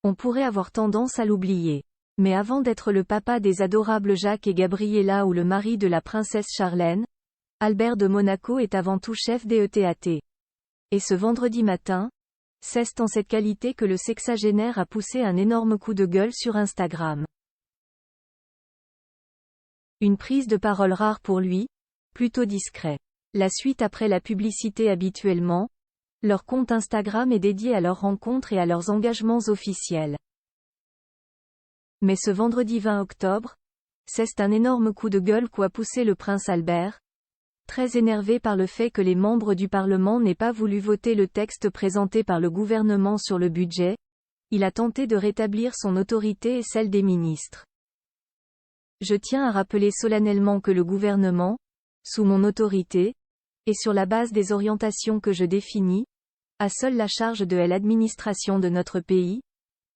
On pourrait avoir tendance à l'oublier. Mais avant d'être le papa des adorables Jacques et Gabriella ou le mari de la princesse Charlène, Albert de Monaco est avant tout chef des ETAT. Et ce vendredi matin, c'est en cette qualité que le sexagénaire a poussé un énorme coup de gueule sur Instagram. Une prise de parole rare pour lui, plutôt discret. La suite après la publicité habituellement, leur compte Instagram est dédié à leurs rencontres et à leurs engagements officiels. Mais ce vendredi 20 octobre, c'est un énorme coup de gueule qu'a poussé le prince Albert, très énervé par le fait que les membres du Parlement n'aient pas voulu voter le texte présenté par le gouvernement sur le budget. Il a tenté de rétablir son autorité et celle des ministres. Je tiens à rappeler solennellement que le gouvernement, sous mon autorité, et sur la base des orientations que je définis, a seule la charge de l'administration de notre pays,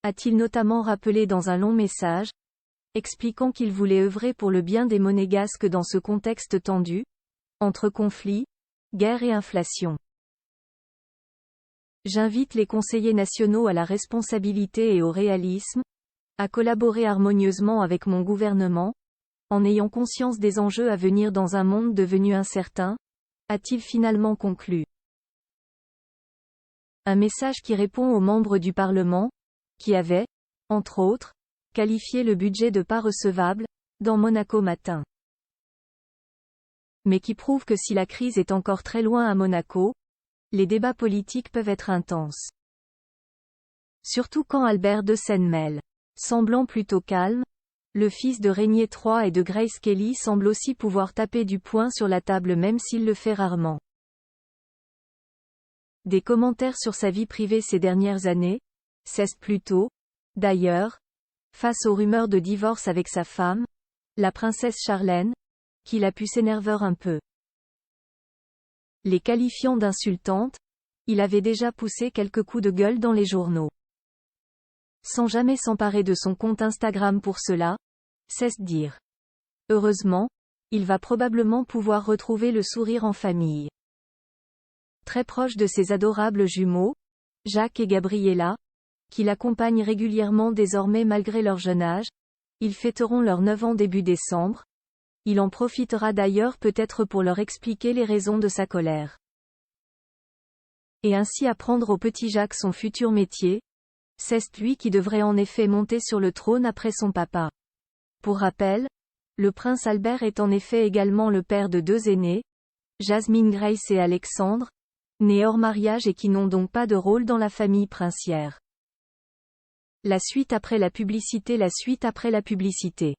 a-t-il notamment rappelé dans un long message, expliquant qu'il voulait œuvrer pour le bien des monégasques dans ce contexte tendu, entre conflits, guerre et inflation. J'invite les conseillers nationaux à la responsabilité et au réalisme, à collaborer harmonieusement avec mon gouvernement, en ayant conscience des enjeux à venir dans un monde devenu incertain, a-t-il finalement conclu. Un message qui répond aux membres du Parlement, qui avaient, entre autres, qualifié le budget de pas recevable, dans Monaco Matin. Mais qui prouve que si la crise est encore très loin à Monaco, les débats politiques peuvent être intenses. Surtout quand Albert de Senmel, semblant plutôt calme, le fils de Régnier III et de Grace Kelly semble aussi pouvoir taper du poing sur la table même s'il le fait rarement. Des commentaires sur sa vie privée ces dernières années, c'est plutôt, d'ailleurs, face aux rumeurs de divorce avec sa femme, la princesse Charlène, qu'il a pu s'énerver un peu. Les qualifiant d'insultantes, il avait déjà poussé quelques coups de gueule dans les journaux. Sans jamais s'emparer de son compte Instagram pour cela, c'est dire. Heureusement, il va probablement pouvoir retrouver le sourire en famille. Très proche de ses adorables jumeaux, Jacques et Gabriella, qui l'accompagnent régulièrement désormais malgré leur jeune âge, ils fêteront leurs 9 ans début décembre. Il en profitera d'ailleurs peut-être pour leur expliquer les raisons de sa colère. Et ainsi apprendre au petit Jacques son futur métier. C'est lui qui devrait en effet monter sur le trône après son papa. Pour rappel, le prince Albert est en effet également le père de 2 aînés, Jasmine Grace et Alexandre, nés hors mariage et qui n'ont donc pas de rôle dans la famille princière. La suite après la publicité.